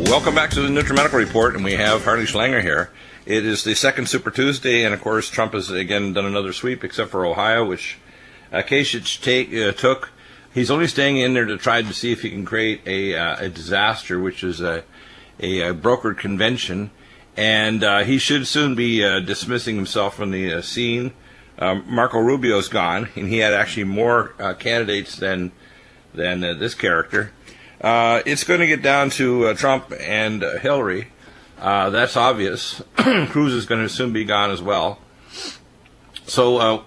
Welcome back to the Nutrimedical Report, and we have Harley Schlanger here. It is the second Super Tuesday, and of course Trump has again done another sweep, except for Ohio, which Kasich took. He's only staying in there to try to see if he can create a disaster, which is a brokered convention, and he should soon be dismissing himself from the scene. Marco Rubio's gone, and he had actually more candidates than this character. It's going to get down to Trump and Hillary. That's obvious. Cruzs is going to soon be gone as well. So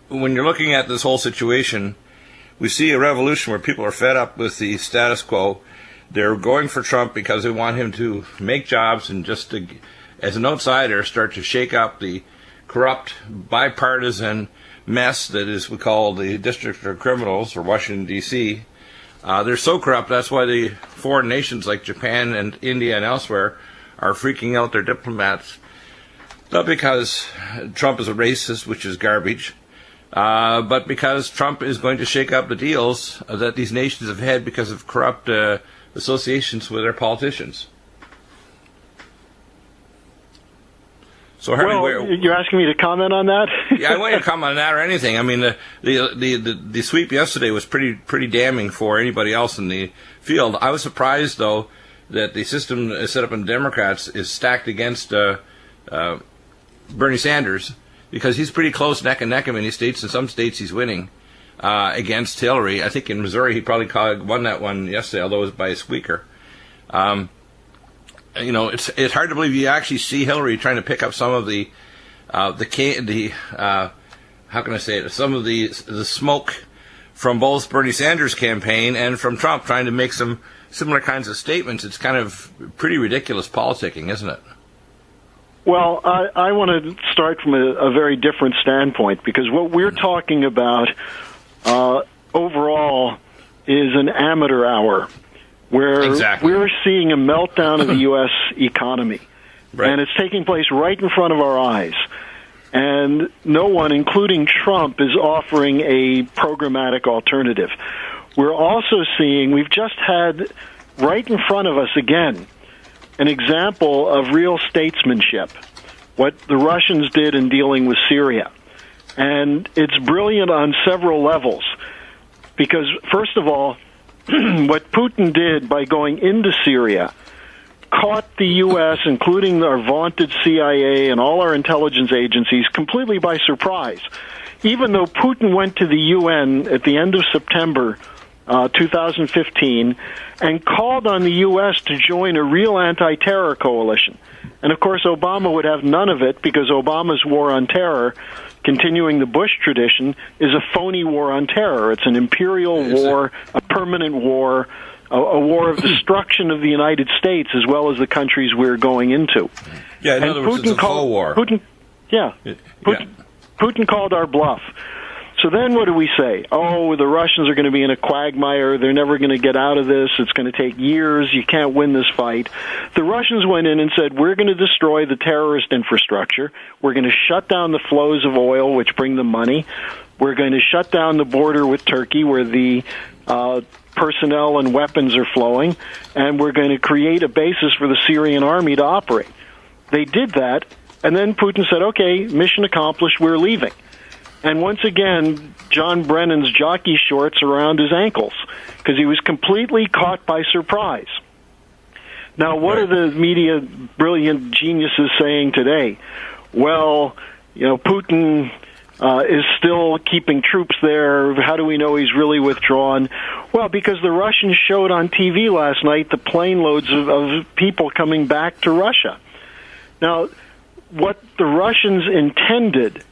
when you're looking at this whole situation, we see a revolution where people are fed up with the status quo. They're going for Trump because they want him to make jobs and just to, as an outsider, start to shake up the corrupt, bipartisan mess that is we call the District of Criminals, or Washington, D.C. They're so corrupt, that's why the foreign nations like Japan and India and elsewhere are freaking out their diplomats. Not because Trump is a racist, which is garbage, but because Trump is going to shake up the deals that these nations have had because of corrupt associations with their politicians. So, Harvey, you're asking me to comment on that? Yeah, I want you to comment on that or anything. I mean, the sweep yesterday was pretty damning for anybody else in the field. I was surprised, though, that the system set up in Democrats is stacked against Bernie Sanders, because he's pretty close neck and neck in many states. In some states, he's winning against Hillary. I think in Missouri, he probably won that one yesterday, although it was by a squeaker. It's hard to believe you actually see Hillary trying to pick up some of the how can I say it? Some of the smoke from both Bernie Sanders' campaign and from Trump, trying to make some similar kinds of statements. It's kind of pretty ridiculous politicking, isn't it? Well, I want to start from a very different standpoint, because what we're talking about overall is an amateur hour, where we're seeing a meltdown of the U.S. economy. Right. And it's taking place right in front of our eyes. And no one, including Trump, is offering a programmatic alternative. We're also seeing, we've just had right in front of us again, an example of real statesmanship, what the Russians did in dealing with Syria. And it's brilliant on several levels, because, first of all, what Putin did by going into Syria caught the U.S., including our vaunted CIA and all our intelligence agencies, completely by surprise. Even though Putin went to the UN at the end of September 2015 and called on the U.S. to join a real anti-terror coalition. And, of course, Obama would have none of it, because Obama's war on terror, continuing the Bush tradition, is a phony war on terror. It's an imperial war, a permanent war, a war of destruction of the United States as well as the countries we're going into. Yeah, in other words, it's a faux war. Putin called our bluff. So then what do we say? Oh, the Russians are going to be in a quagmire. They're never going to get out of this. It's going to take years. You can't win this fight. The Russians went in and said, we're going to destroy the terrorist infrastructure. We're going to shut down the flows of oil, which bring them money. We're going to shut down the border with Turkey, where the personnel and weapons are flowing. And we're going to create a basis for the Syrian army to operate. They did that. And then Putin said, okay, mission accomplished. We're leaving. And once again, John Brennan's jockey shorts around his ankles, because he was completely caught by surprise. Now, what are the media brilliant geniuses saying today? Well, Putin is still keeping troops there. How do we know he's really withdrawn? Well, because the Russians showed on TV last night the plane loads of people coming back to Russia. Now, what the Russians intended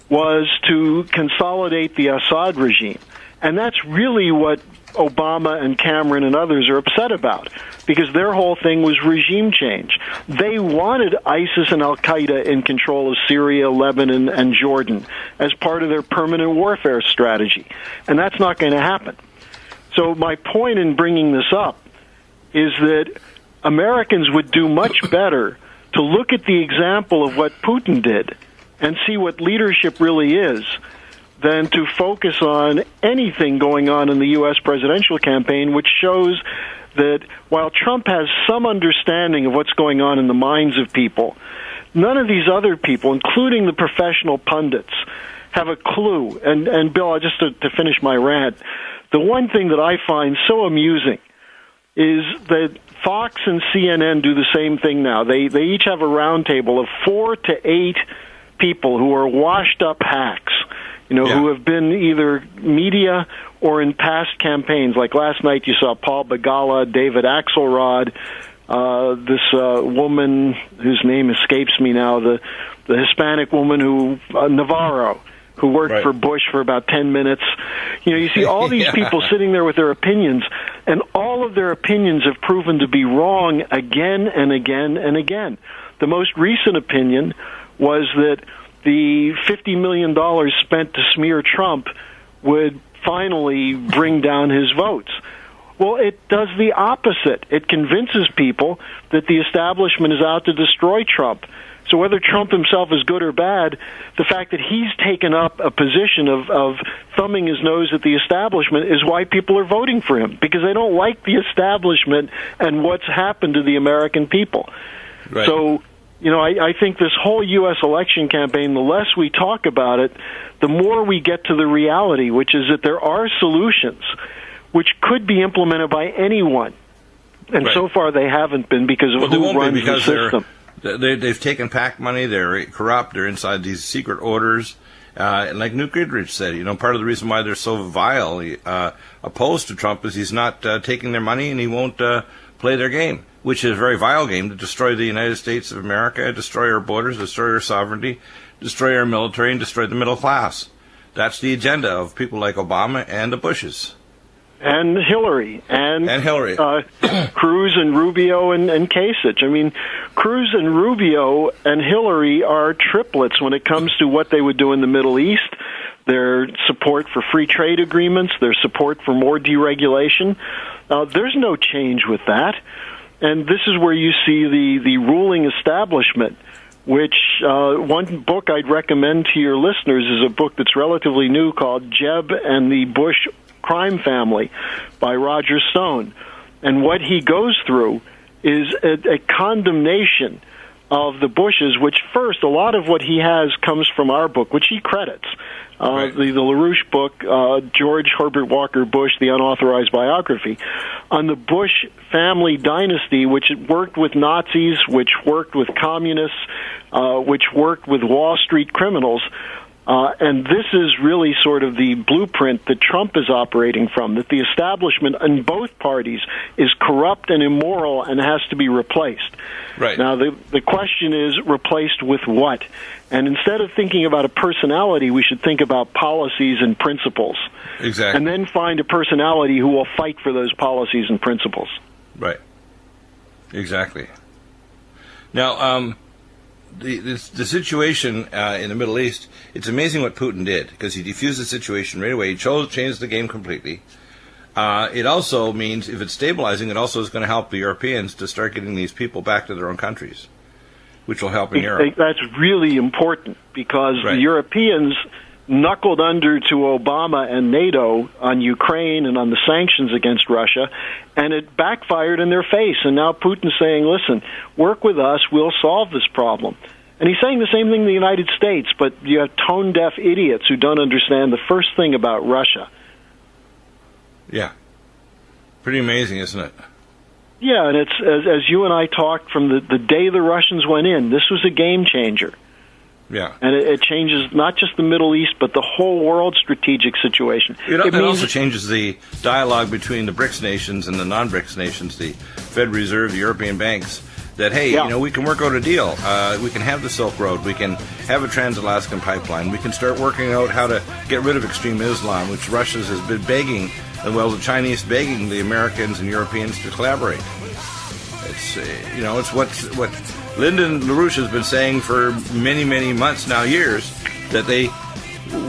was to consolidate the Assad regime. And that's really what Obama and Cameron and others are upset about, because their whole thing was regime change. They wanted ISIS and Al-Qaeda in control of Syria, Lebanon, and Jordan as part of their permanent warfare strategy. And that's not going to happen. So my point in bringing this up is that Americans would do much better to look at the example of what Putin did and see what leadership really is, than to focus on anything going on in the U.S. presidential campaign, which shows that while Trump has some understanding of what's going on in the minds of people, none of these other people, including the professional pundits, have a clue. And Bill, just to finish my rant, the one thing that I find so amusing is that Fox and CNN do the same thing now. They each have a roundtable of 4 to 8 people who are washed-up hacks, who have been either media or in past campaigns. Like last night you saw Paul Begala, David Axelrod, this woman whose name escapes me now, the Hispanic woman Navarro, who worked for Bush for about 10 minutes. You see all these people sitting there with their opinions, and all of their opinions have proven to be wrong again and again and again. The most recent opinion was that the $50 million spent to smear Trump would finally bring down his votes. Well, it does the opposite. It convinces people that the establishment is out to destroy Trump. So whether Trump himself is good or bad, the fact that he's taken up a position of thumbing his nose at the establishment is why people are voting for him, because they don't like the establishment and what's happened to the American people. Right. So, I think this whole U.S. election campaign, the less we talk about it, the more we get to the reality, which is that there are solutions which could be implemented by anyone. And so far they haven't been because of who runs the system. They've taken PAC money. They're corrupt. They're inside these secret orders. And like Newt Gingrich said, part of the reason why they're so vilely opposed to Trump is he's not taking their money and he won't play their game, which is a very vile game to destroy the United States of America, destroy our borders, destroy our sovereignty, destroy our military, and destroy the middle class. That's the agenda of people like Obama and the Bushes. And Hillary. And Hillary. Cruz and Rubio and Kasich. I mean, Cruz and Rubio and Hillary are triplets when it comes to what they would do in the Middle East, their support for free trade agreements, their support for more deregulation. There's no change with that. And this is where you see the ruling establishment, which one book I'd recommend to your listeners is a book that's relatively new called Jeb and the Bush Crime Family by Roger Stone. And what he goes through is a condemnation of the Bushes, which first, a lot of what he has comes from our book, which he credits. The LaRouche book, George Herbert Walker Bush, The Unauthorized Biography, on the Bush family dynasty, which worked with Nazis, which worked with communists, which worked with Wall Street criminals. And this is really sort of the blueprint that Trump is operating from, that the establishment in both parties is corrupt and immoral and has to be replaced. Right. Now, the question is, replaced with what? And instead of thinking about a personality, we should think about policies and principles. Exactly. And then find a personality who will fight for those policies and principles. Right. Exactly. Now, the situation in the Middle East, it's amazing what Putin did, because he defused the situation right away. He changed the game completely. It also means, if it's stabilizing, it also is going to help the Europeans to start getting these people back to their own countries, which will help in Europe. That's really important, because the Europeans knuckled under to Obama and NATO on Ukraine and on the sanctions against Russia, and it backfired in their face. And now Putin's saying, listen, work with us, we'll solve this problem. And he's saying the same thing in the United States, but you have tone-deaf idiots who don't understand the first thing about Russia. Yeah. Pretty amazing, isn't it? Yeah, and it's as you and I talked from the day the Russians went in, this was a game changer. Yeah. And it changes not just the Middle East, but the whole world strategic situation. It also changes the dialogue between the BRICS nations and the non-BRICS nations, the Fed Reserve, the European banks, that, hey, we can work out a deal. We can have the Silk Road. We can have a trans-Alaskan pipeline. We can start working out how to get rid of extreme Islam, which Russia has been begging, the Chinese begging the Americans and Europeans to collaborate. It's, it's what Lyndon LaRouche has been saying for many, many months now, years, that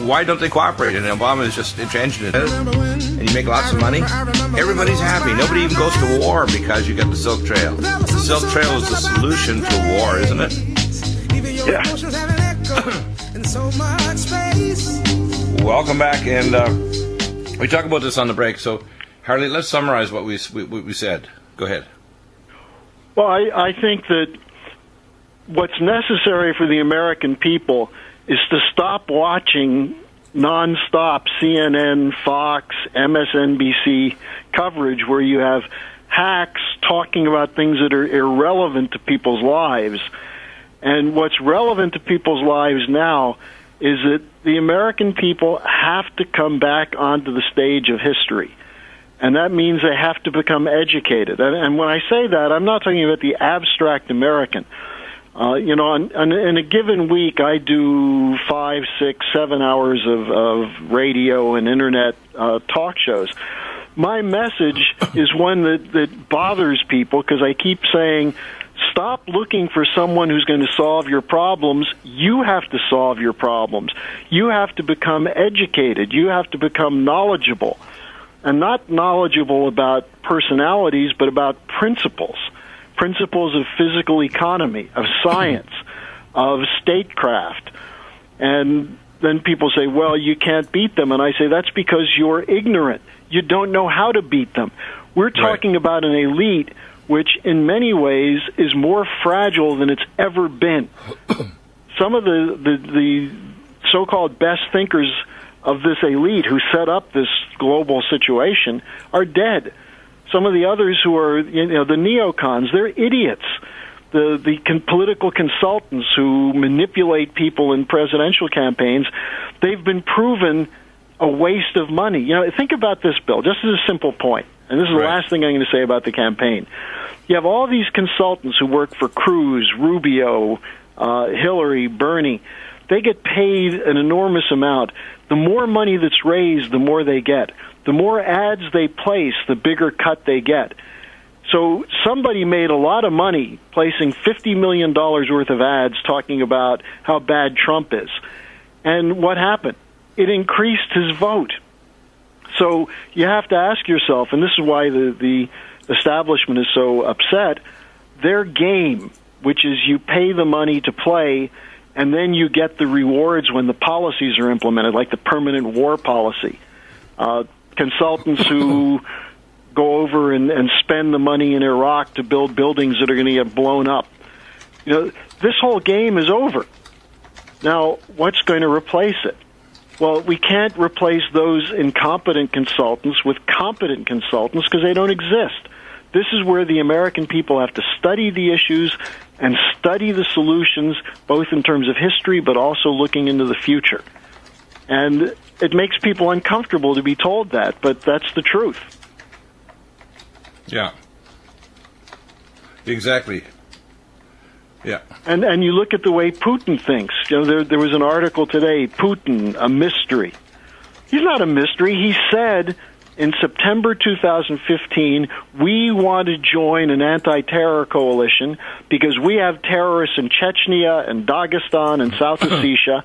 why don't they cooperate? And Obama is just entrenching it. And you make lots of money. Everybody's happy. Nobody even goes to war because you got the Silk Trail. The Silk Trail is the solution to war, isn't it? Yeah. Welcome back. And we talk about this on the break. So Harley, let's summarize what we said. Go ahead. Well, I think that what's necessary for the American people is to stop watching nonstop CNN, Fox, MSNBC coverage where you have hacks talking about things that are irrelevant to people's lives. And what's relevant to people's lives now is that the American people have to come back onto the stage of history. And that means they have to become educated. And when I say that, I'm not talking about the abstract American. In a given week, I do 5, 6, 7 hours of radio and internet talk shows. My message is one that bothers people because I keep saying, stop looking for someone who's going to solve your problems. You have to solve your problems. You have to become educated. You have to become knowledgeable. And not knowledgeable about personalities, but about principles. Principles of physical economy, of science, of statecraft. And then people say, well, you can't beat them. And I say, that's because you're ignorant. You don't know how to beat them. We're talking about an elite which in many ways is more fragile than it's ever been. Some of the so-called best thinkers of this elite who set up this global situation are dead. Some of the others who are, the neocons, they're idiots. The political consultants who manipulate people in presidential campaigns, they've been proven a waste of money. Think about this, Bill, just as a simple point. And this is the last thing I'm going to say about the campaign. You have all these consultants who work for Cruzs, Rubio, Hillary, Bernie. They get paid an enormous amount. The more money that's raised, the more they get. The more ads they place, the bigger cut they get. So somebody made a lot of money placing $50 million worth of ads talking about how bad Trump is. And what happened? It increased his vote. So you have to ask yourself, and this is why the establishment is so upset, their game, which is you pay the money to play, and then you get the rewards when the policies are implemented, like the permanent war policy. Consultants who go over and spend the money in Iraq to build buildings that are going to get blown up. This whole game is over. Now, what's going to replace it? Well, we can't replace those incompetent consultants with competent consultants because they don't exist. This is where the American people have to study the issues and study the solutions, both in terms of history but also looking into the future. And it makes people uncomfortable to be told that, but that's the truth. Yeah. Exactly. Yeah. And you look at the way Putin thinks. There was an article today, Putin, a mystery. He's not a mystery. He said in September 2015, we want to join an anti-terror coalition because we have terrorists in Chechnya and Dagestan and South Ossetia.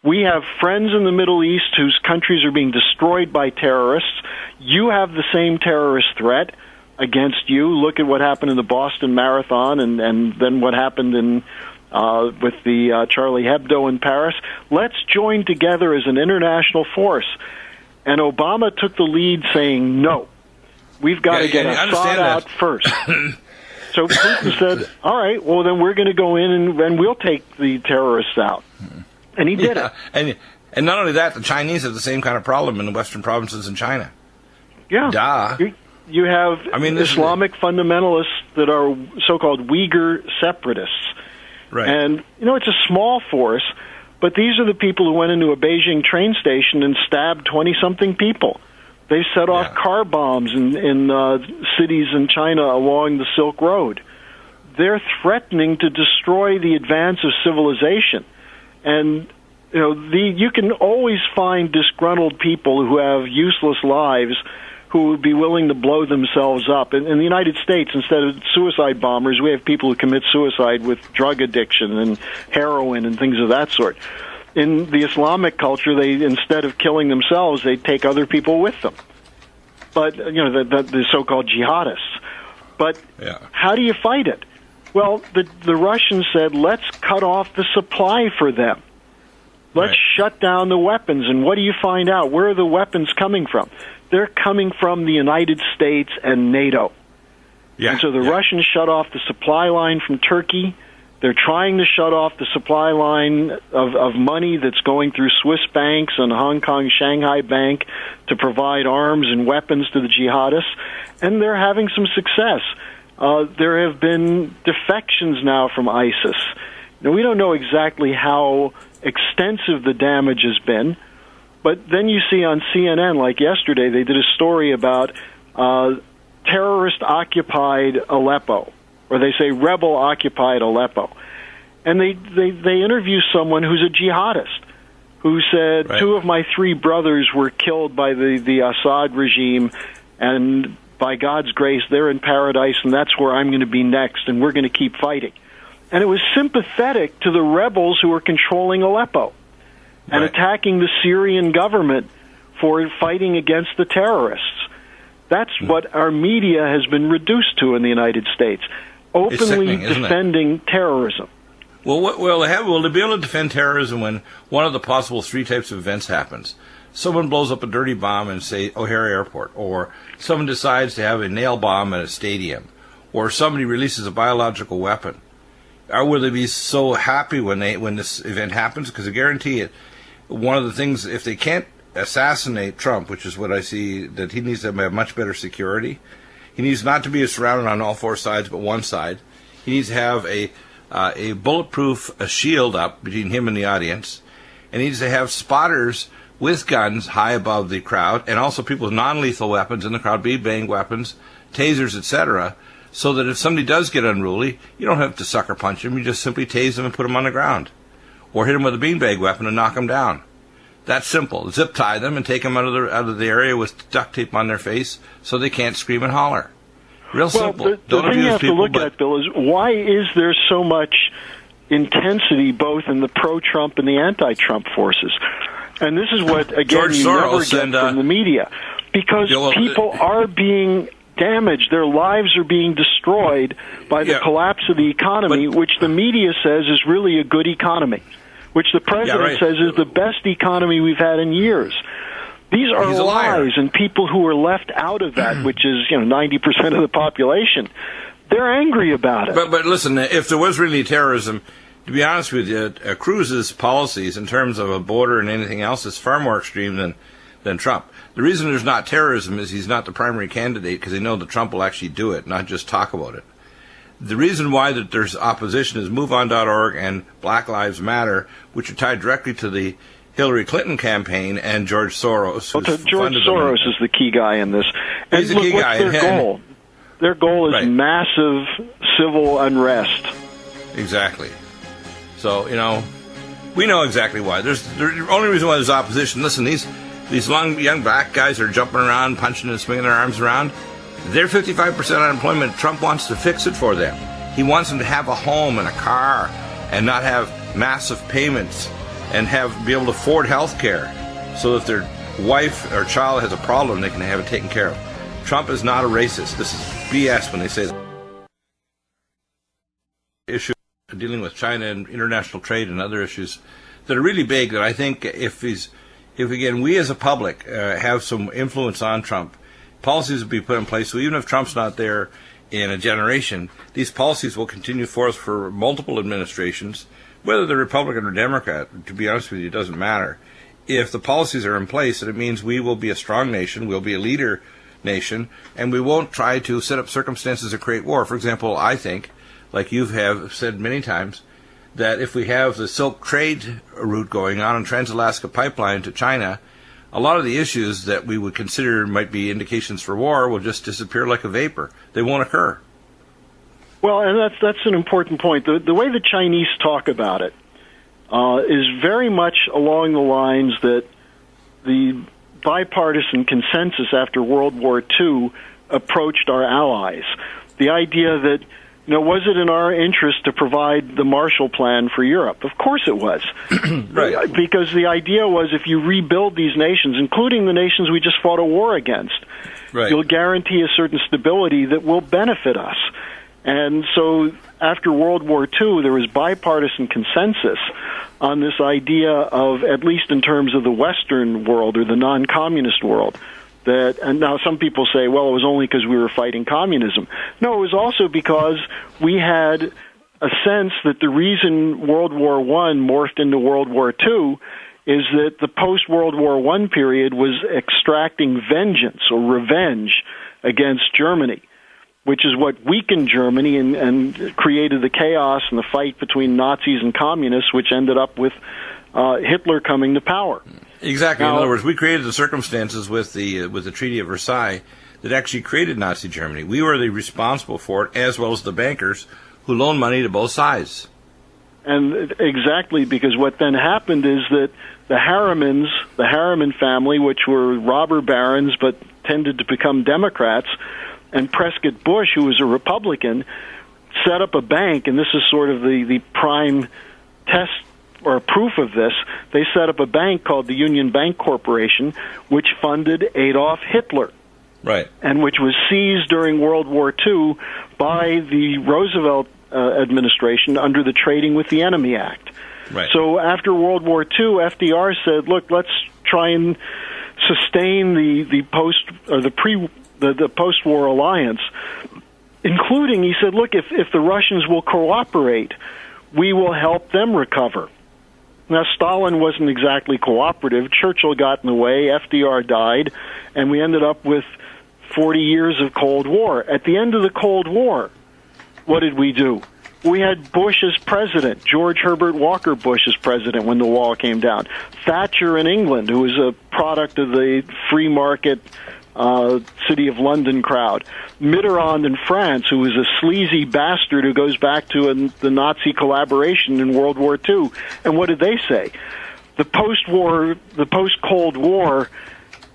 We have friends in the Middle East whose countries are being destroyed by terrorists. You have the same terrorist threat against you. Look at what happened in the Boston Marathon and then what happened with the Charlie Hebdo in Paris. Let's join together as an international force. And Obama took the lead saying, no, we've got to get Assad out first. So Putin said, all right, well, then we're going to go in and we'll take the terrorists out. And he did it. And not only that, the Chinese have the same kind of problem in the western provinces in China. Yeah. Duh. You have Islamic fundamentalists that are so-called Uyghur separatists. Right. And, it's a small force, but these are the people who went into a Beijing train station and stabbed 20-something people. They set off car bombs in cities in China along the Silk Road. They're threatening to destroy the advance of civilization. And, you can always find disgruntled people who have useless lives who would be willing to blow themselves up. In the United States, instead of suicide bombers, we have people who commit suicide with drug addiction and heroin and things of that sort. In the Islamic culture, they instead of killing themselves, they take other people with them. But, the so-called jihadists. But how do you fight it? Well, the Russians said, let's cut off the supply for them. Let's shut down the weapons. And what do you find out? Where are the weapons coming from? They're coming from the United States and NATO. Yeah, and so the Russians shut off the supply line from Turkey. They're trying to shut off the supply line of money that's going through Swiss banks and Hong Kong Shanghai Bank to provide arms and weapons to the jihadists, and they're having some success. There have been defections now from ISIS. Now, we don't know exactly how extensive the damage has been, but then you see on CNN, like yesterday, they did a story about terrorist-occupied Aleppo, or they say rebel-occupied Aleppo. And they interview someone who's a jihadist, who said, right. 2 of my 3 brothers were killed by the Assad regime, and by God's grace, they're in paradise, and that's where I'm going to be next, and we're going to keep fighting. And it was sympathetic to the rebels who were controlling Aleppo and right. attacking the Syrian government for fighting against the terrorists. That's what our media has been reduced to in the United States, openly defending terrorism. Well, to be able to defend terrorism when one of the possible 3 types of events happens. Someone blows up a dirty bomb in, say, O'Hare Airport, or someone decides to have a nail bomb at a stadium, or somebody releases a biological weapon. Will they be so happy when this event happens? Because I guarantee it, one of the things, if they can't assassinate Trump, which is what I see, that he needs to have much better security. He needs not to be surrounded on all 4 sides, but one side. He needs to have a bulletproof shield up between him and the audience, and he needs to have spotters with guns high above the crowd, and also people with non-lethal weapons in the crowd, bead-bang weapons, tasers, etc., so that if somebody does get unruly, you don't have to sucker punch him. You just simply tase them and put them on the ground, or hit them with a beanbag weapon and knock them down. That's simple. Zip tie them and take them out of the area with duct tape on their face so they can't scream and holler. Real simple. The thing you have to look at, Bill, is why is there so much intensity both in the pro-Trump and the anti-Trump forces? And this is what, again, George you Soros never get from the media. Because people are being damaged. Their lives are being destroyed by the collapse of the economy, which the media says is really a good economy, which the president says is the best economy we've had in years. These are lies, and people who are left out of that, which is 90% of the population, they're angry about it. But listen, if there was really terrorism, to be honest with you, Cruz's policies in terms of a border and anything else is far more extreme than Trump. The reason there's not terrorism is he's not the primary candidate because they know that Trump will actually do it, not just talk about it. The reason why that there's opposition is MoveOn.org and Black Lives Matter, which are tied directly to the Hillary Clinton campaign and George Soros. George Soros is the key guy in this. And he's the key guy. What's their goal? Their goal is massive civil unrest. Exactly. So, we know exactly why. The only reason why there's opposition, listen, these young black guys are jumping around, punching and swinging their arms around. They're 55% unemployment. Trump wants to fix it for them. He wants them to have a home and a car and not have massive payments and be able to afford health care so that their wife or child has a problem, they can have it taken care of. Trump is not a racist. This is BS when they say that. Issue dealing with China and international trade and other issues that are really big, that I think if again, we as a public have some influence on Trump, policies will be put in place. So even if Trump's not there in a generation, these policies will continue forth for multiple administrations, whether they're Republican or Democrat. To be honest with you, it doesn't matter. If the policies are in place, and it means we will be a strong nation, we'll be a leader nation, and we won't try to set up circumstances that create war. For example, I think, like you have said many times, that if we have the Silk trade route going on and Trans-Alaska Pipeline to China, a lot of the issues that we would consider might be indications for war will just disappear like a vapor. They won't occur. Well, and that's an important point. The way the Chinese talk about it is very much along the lines that the bipartisan consensus after World War II approached our allies. The idea that, was it in our interest to provide the Marshall Plan for Europe? Of course it was. Right. Because the idea was if you rebuild these nations, including the nations we just fought a war against, you'll guarantee a certain stability that will benefit us. And so after World War II, there was bipartisan consensus on this idea of, at least in terms of the Western world or the non-communist world, that, and now some people say, well, it was only because we were fighting communism. No, it was also because we had a sense that the reason World War I morphed into World War II is that the post-World War I period was extracting vengeance or revenge against Germany, which is what weakened Germany and created the chaos and the fight between Nazis and communists, which ended up with Hitler coming to power. Exactly. Now, in other words, we created the circumstances with the Treaty of Versailles that actually created Nazi Germany. We were the responsible for it, as well as the bankers who loaned money to both sides. And exactly, because what then happened is that the Harriman family, which were robber barons but tended to become Democrats, and Prescott Bush, who was a Republican, set up a bank, and this is sort of the prime test or proof of this. They set up a bank called the Union Bank Corporation, which funded Adolf Hitler. Right. And which was seized during World War II by the Roosevelt administration under the Trading with the Enemy Act. Right. So after World War II, FDR said, look, let's try and sustain the post-war alliance, including, he said, look, if the Russians will cooperate, we will help them recover. Now, Stalin wasn't exactly cooperative. Churchill got in the way, FDR died, and we ended up with 40 years of Cold War. At the end of the Cold War, what did we do? We had Bush as president, George Herbert Walker Bush as president when the wall came down. Thatcher in England, who was a product of the free market City of London crowd. Mitterrand in France, who was a sleazy bastard who goes back to the Nazi collaboration in World War II. And what did they say? The post-Cold War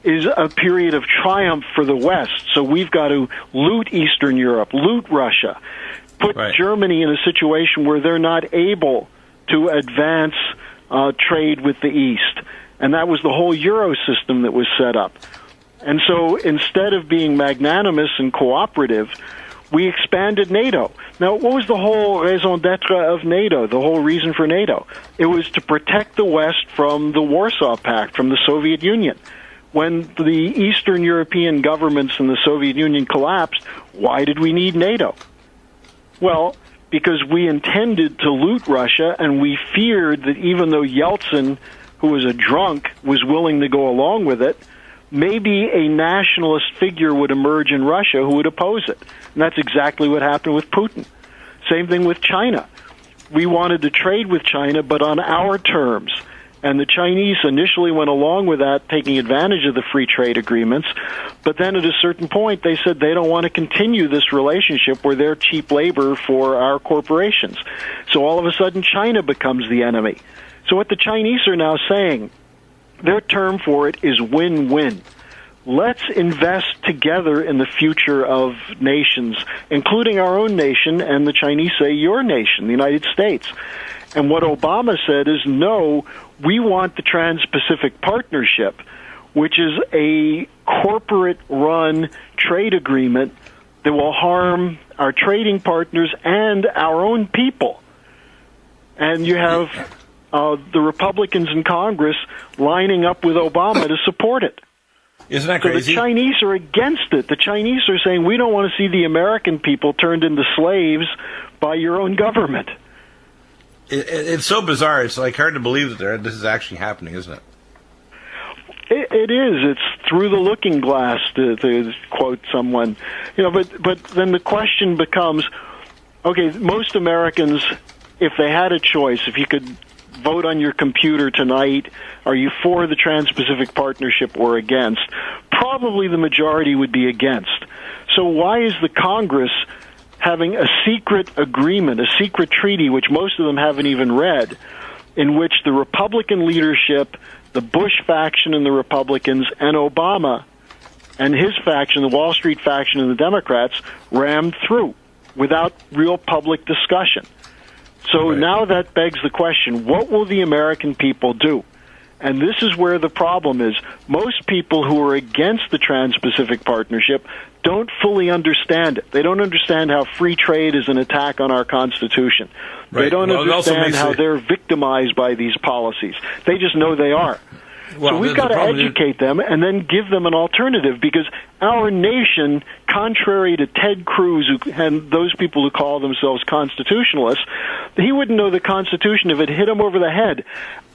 is a period of triumph for the West, so we've got to loot Eastern Europe, loot Russia, put right. Germany in a situation where they're not able to advance trade with the East. And that was the whole Euro system that was set up. And so instead of being magnanimous and cooperative, we expanded NATO. Now, what was the whole raison d'etre of NATO, the whole reason for NATO? It was to protect the West from the Warsaw Pact, from the Soviet Union. When the Eastern European governments in the Soviet Union collapsed, why did we need NATO? Well, because we intended to loot Russia, and we feared that even though Yeltsin, who was a drunk, was willing to go along with it, maybe a nationalist figure would emerge in Russia who would oppose it. And that's exactly what happened with Putin. Same thing with China. We wanted to trade with China, but on our terms. And the Chinese initially went along with that, taking advantage of the free trade agreements. But then at a certain point, they said they don't want to continue this relationship where they're cheap labor for our corporations. So all of a sudden, China becomes the enemy. So what the Chinese are now saying, their term for it is win-win. Let's invest together in the future of nations, including our own nation, and the Chinese say your nation, the United States. And what Obama said is, no, we want the Trans-Pacific Partnership, which is a corporate-run trade agreement that will harm our trading partners and our own people. And you have the Republicans in Congress lining up with Obama to support it. Isn't that crazy? So the Chinese are against it. The Chinese are saying, we don't want to see the American people turned into slaves by your own government. It's so bizarre. It's like hard to believe that this is actually happening, isn't it? It is. It's through the looking glass, to quote someone. But then the question becomes, okay, most Americans, if they had a choice, if you could vote on your computer tonight, are you for the Trans-Pacific Partnership or against? Probably the majority would be against. So why is the Congress having a secret agreement, a secret treaty, which most of them haven't even read, in which the Republican leadership, the Bush faction and the Republicans, and Obama and his faction, the Wall Street faction and the Democrats, rammed through without real public discussion? So now that begs the question, what will the American people do? And this is where the problem is. Most people who are against the Trans-Pacific Partnership don't fully understand it. They don't understand how free trade is an attack on our Constitution. Right. They don't understand how they're victimized by these policies. They just know they are. Well, so we've got to educate them and then give them an alternative, because our nation, contrary to Ted Cruz and those people who call themselves constitutionalists, he wouldn't know the Constitution if it hit him over the head.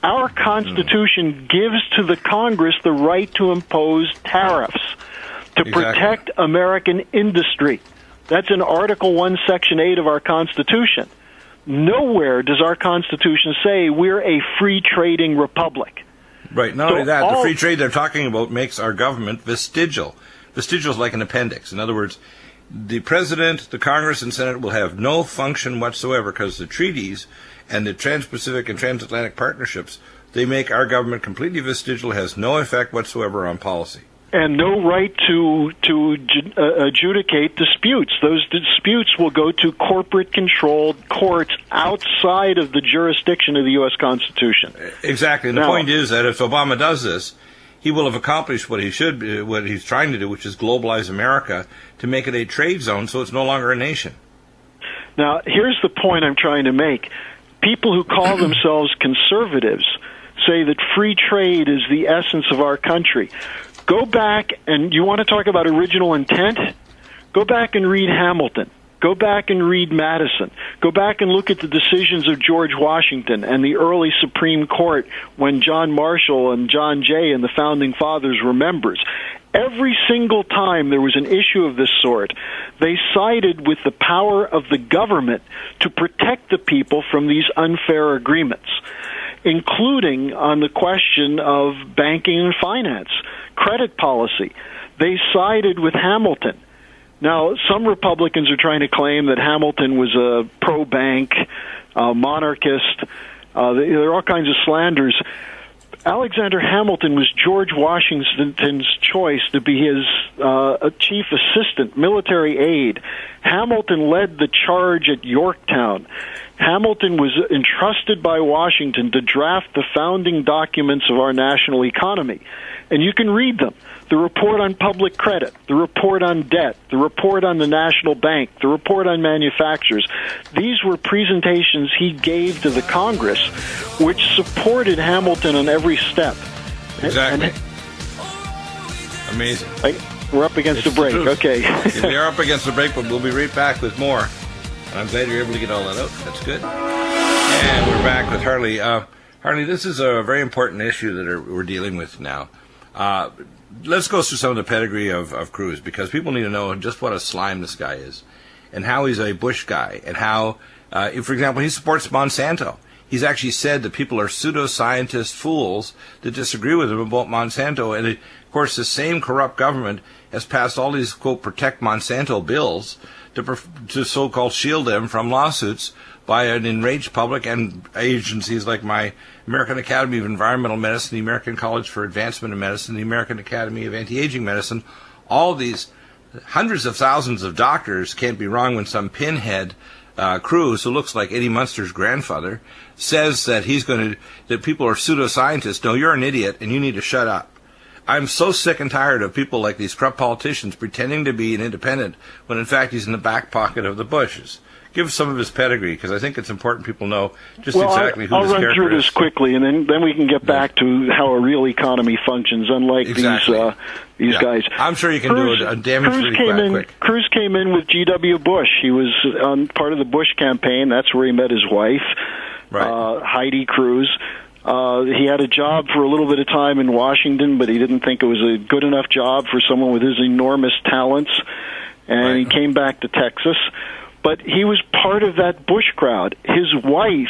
Our Constitution gives to the Congress the right to impose tariffs to protect American industry. That's in Article 1, Section 8 of our Constitution. Nowhere does our Constitution say we're a free trading republic. Right. Not only that, the free trade they're talking about makes our government vestigial. Vestigial is like an appendix. In other words, the President, the Congress, and Senate will have no function whatsoever, because the treaties and the Trans-Pacific and Transatlantic partnerships, they make our government completely vestigial, has no effect whatsoever on policy. And no right to adjudicate disputes. Those disputes will go to corporate-controlled courts outside of the jurisdiction of the U.S. Constitution. Exactly. And the point is that if Obama does this, he will have accomplished what he's trying to do, which is globalize America, to make it a trade zone so it's no longer a nation. Now, here's the point I'm trying to make. People who call themselves conservatives say that free trade is the essence of our country. Go back, and you want to talk about original intent? Go back and read Hamilton. Go back and read Madison. Go back and look at the decisions of George Washington and the early Supreme Court when John Marshall and John Jay and the Founding Fathers were members. Every single time there was an issue of this sort, they sided with the power of the government to protect the people from these unfair agreements, including on the question of banking and finance, credit policy. They sided with Hamilton. Now, some Republicans are trying to claim that Hamilton was a pro-bank, monarchist. There are all kinds of slanders. Alexander Hamilton was George Washington's choice to be his chief assistant, military aide. Hamilton led the charge at Yorktown. Hamilton was entrusted by Washington to draft the founding documents of our national economy. And you can read them. The report on public credit, the report on debt, the report on the National Bank, the report on manufacturers. These were presentations he gave to the Congress, which supported Hamilton on every step. Exactly. Amazing. We're up against the break. Okay. We are up against the break, but we'll be right back with more. And I'm glad you're able to get all that out. That's good. And we're back with Harley. Harley, this is a very important issue that we're dealing with now. Let's go through some of the pedigree of Cruzs, because people need to know just what a slime this guy is, and how he's a Bush guy, and how, for example, he supports Monsanto. He's actually said that people are pseudoscientist fools that disagree with him about Monsanto. And, of course, the same corrupt government has passed all these, quote, protect Monsanto bills to so-called shield them from lawsuits by an enraged public and agencies like my American Academy of Environmental Medicine, the American College for Advancement in Medicine, the American Academy of Anti-Aging Medicine. All these hundreds of thousands of doctors can't be wrong when some pinhead Cruzs, who looks like Eddie Munster's grandfather, says that that people are pseudoscientists. No, you're an idiot, and you need to shut up. I'm so sick and tired of people like these corrupt politicians pretending to be an independent when, in fact, he's in the back pocket of the Bushes. Give some of his pedigree, because I think it's important people know just exactly who this character is. I'll run through this quickly, and then we can get back to how a real economy functions, unlike these guys. I'm sure you can do a damage really quick. Cruz came in with G.W. Bush. He was on part of the Bush campaign. That's where he met his wife, Heidi Cruz. He had a job for a little bit of time in Washington, but he didn't think it was a good enough job for someone with his enormous talents, and he came back to Texas. But he was part of that Bush crowd. His wife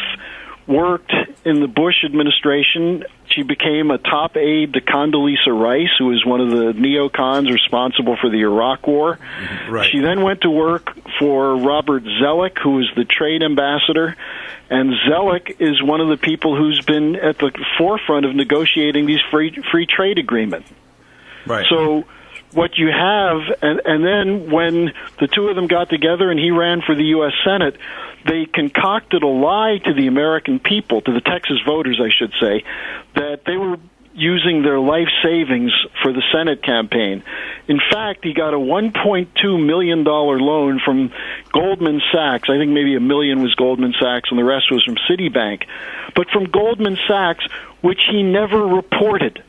worked in the Bush administration. She became a top aide to Condoleezza Rice, who was one of the neocons responsible for the Iraq War. Right. She then went to work for Robert Zoellick, who was the trade ambassador. And Zoellick is one of the people who's been at the forefront of negotiating these free trade agreements. Right. So what you have, and then when the two of them got together and he ran for the U.S. Senate, they concocted a lie to the American people, to the Texas voters, I should say, that they were using their life savings for the Senate campaign. In fact, he got a $1.2 million loan from Goldman Sachs. I think maybe $1 million was Goldman Sachs and the rest was from Citibank. But from Goldman Sachs, which he never reported.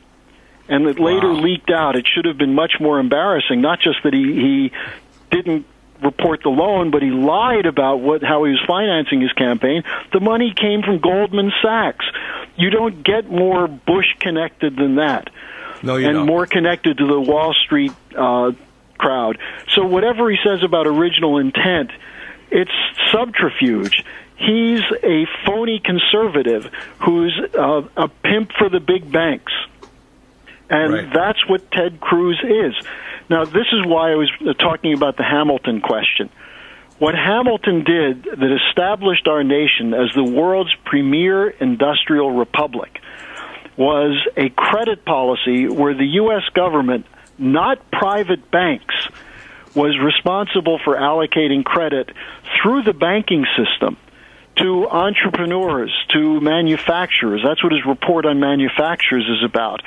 And it later leaked out. It should have been much more embarrassing, not just that he didn't report the loan, but he lied about how he was financing his campaign. The money came from Goldman Sachs. You don't get more Bush-connected than that. No, you don't. And more connected to the Wall Street crowd. So whatever he says about original intent, it's subterfuge. He's a phony conservative who's a pimp for the big banks. And that's what Ted Cruz is. Now, this is why I was talking about the Hamilton question. What Hamilton did that established our nation as the world's premier industrial republic was a credit policy where the U.S. government, not private banks, was responsible for allocating credit through the banking system to entrepreneurs, to manufacturers. That's what his report on manufacturers is about.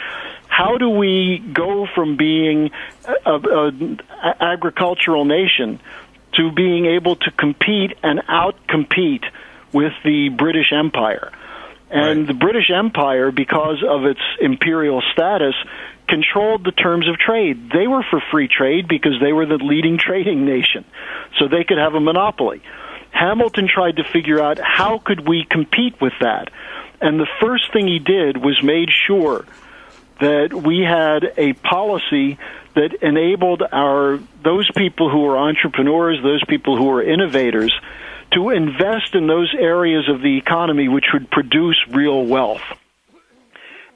How do we go from being an agricultural nation to being able to compete and outcompete with the British Empire? And the British Empire, because of its imperial status, controlled the terms of trade. They were for free trade because they were the leading trading nation, so they could have a monopoly. Hamilton tried to figure out how could we compete with that. And the first thing he did was made sure that we had a policy that enabled those people who are entrepreneurs, those people who are innovators, to invest in those areas of the economy which would produce real wealth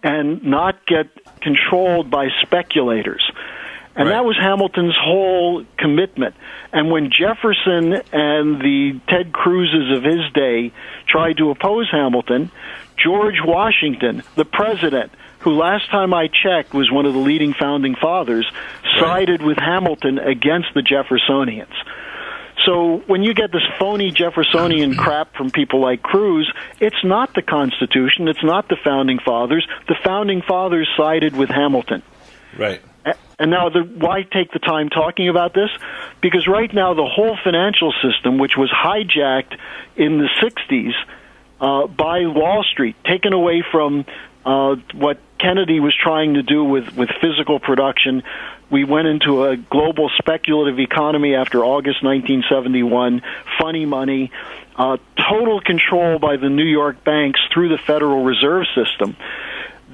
and not get controlled by speculators. And that was Hamilton's whole commitment. And when Jefferson and the Ted Cruzes of his day tried to oppose Hamilton, George Washington, the president, who last time I checked was one of the leading founding fathers, sided with Hamilton against the Jeffersonians. So when you get this phony Jeffersonian crap from people like Cruz, it's not the Constitution, it's not the founding fathers. The founding fathers sided with Hamilton. Right. And now, why take the time talking about this? Because right now, the whole financial system, which was hijacked in the 60s by Wall Street, taken away from what Kennedy was trying to do with physical production. We went into a global speculative economy after August 1971, funny money, total control by the New York banks through the Federal Reserve System.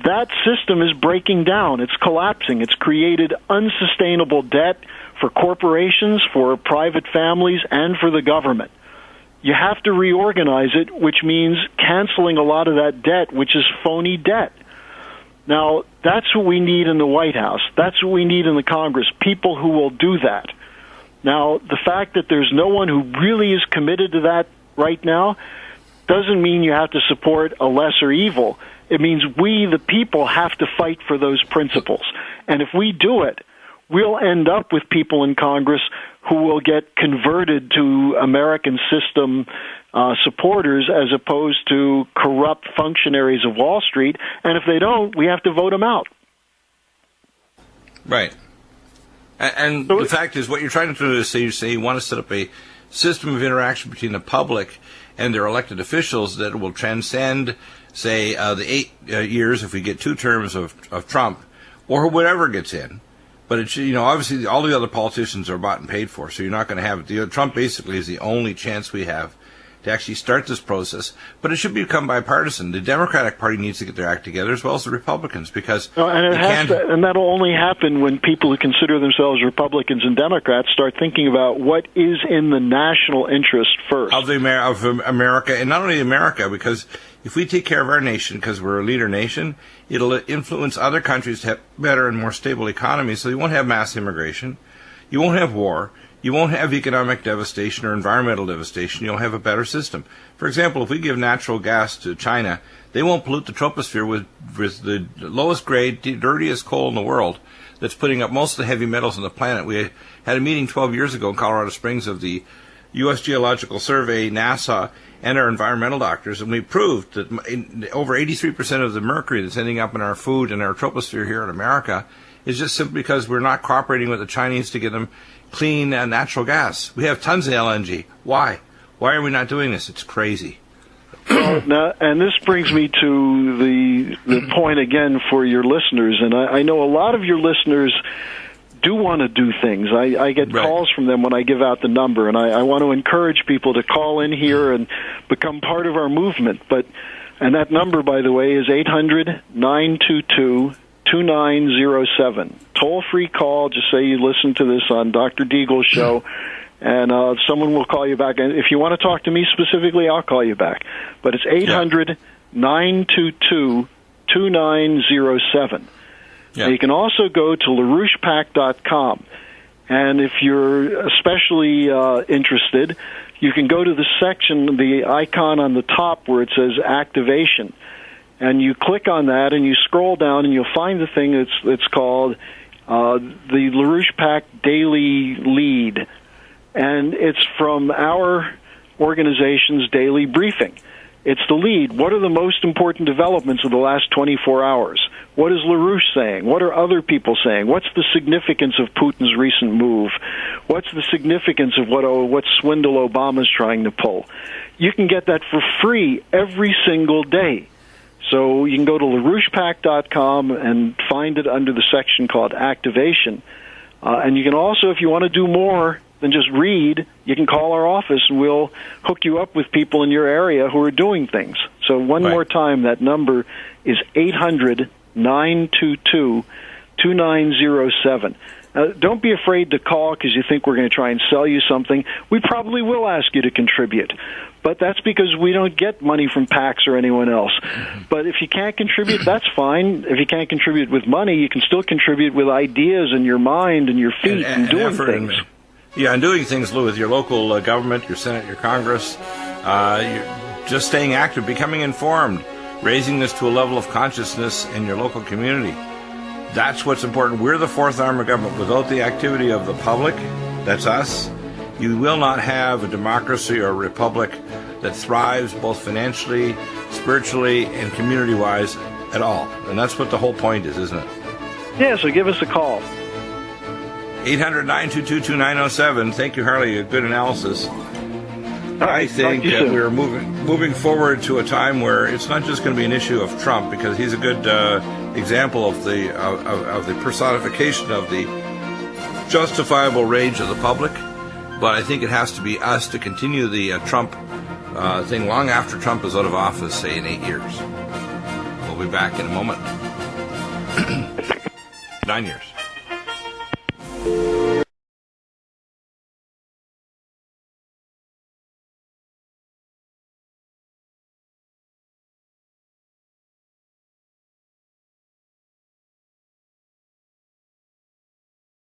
That system is breaking down. It's collapsing. It's created unsustainable debt for corporations, for private families, and for the government. You have to reorganize it, which means canceling a lot of that debt, which is phony debt. Now, that's what we need in the White House. That's what we need in the Congress, people who will do that. Now, the fact that there's no one who really is committed to that right now doesn't mean you have to support a lesser evil. It means we, the people, have to fight for those principles. And if we do it, we'll end up with people in Congress who will get converted to American system supporters as opposed to corrupt functionaries of Wall Street. And if they don't, we have to vote them out. Right. And the fact is, what you're trying to do is say you want to set up a system of interaction between the public and their elected officials that will transcend, say, the 8 years if we get 2 terms of Trump, or whatever gets in. But it's, obviously all the other politicians are bought and paid for, so you're not going to have it. Trump basically is the only chance we have to actually start this process. But it should become bipartisan. The Democratic Party needs to get their act together, as well as the Republicans, because and that'll only happen when people who consider themselves Republicans and Democrats start thinking about what is in the national interest first of America, and not only America, because if we take care of our nation, because we're a leader nation, it'll influence other countries to have better and more stable economies. So you won't have mass immigration, you won't have war, you won't have economic devastation or environmental devastation. You'll have a better system. For example, if we give natural gas to China, they won't pollute the troposphere with the lowest grade, dirtiest coal in the world. that's putting up most of the heavy metals on the planet. We had a meeting 12 years ago in Colorado Springs of the U.S. Geological Survey, NASA, and our environmental doctors, and we proved that over 83% of the mercury that's ending up in our food and our troposphere here in America is just simply because we're not cooperating with the Chinese to get them clean natural gas. We have tons of LNG. Why? Why are we not doing this? It's crazy. Well, now, and this brings me to the point again for your listeners, and I know a lot of your listeners do want to do things. I get calls from them when I give out the number, and I want to encourage people to call in here and become part of our movement. And that number, by the way, is 800-922-2907. Toll-free call. Just say you listen to this on Dr. Deagle's show. And someone will call you back. And if you want to talk to me specifically, I'll call you back. But it's 800-922-2907. Yeah. You can also go to LaRouchePAC.com. And if you're especially interested, you can go to the section, the icon on the top where it says Activation. And you click on that and you scroll down and you'll find the thing that's called the LaRouche PAC Daily Lead. And it's from our organization's daily briefing. It's the lead. What are the most important developments of the last 24 hours? What is LaRouche saying? What are other people saying? What's the significance of Putin's recent move? What's the significance of what swindle Obama's trying to pull? You can get that for free every single day. So you can go to LaRouchePAC.com and find it under the section called Activation. And you can also, if you want to do more than just read, you can call our office and we'll hook you up with people in your area who are doing things. So one more time, that number is 800-922-2907. Don't be afraid to call because you think we're going to try and sell you something. We probably will ask you to contribute, but that's because we don't get money from PACs or anyone else. But if you can't contribute, that's fine. If you can't contribute with money, you can still contribute with ideas in your mind and your feet and doing things. And doing things, Lou, with your local government, your Senate, your Congress, you're just staying active, becoming informed, raising this to a level of consciousness in your local community. That's what's important. We're the fourth arm of government. Without the activity of the public, that's us, you will not have a democracy or a republic that thrives both financially, spiritually, and community-wise at all. And that's what the whole point is, isn't it? Yeah, so give us a call. 800-922-2907. Thank you, Harley. A good analysis. I think we're moving forward to a time where it's not just going to be an issue of Trump, because he's a good example of the personification of the justifiable rage of the public. But I think it has to be us to continue the Trump thing long after Trump is out of office, say in 8 years. We'll be back in a moment. 9 years.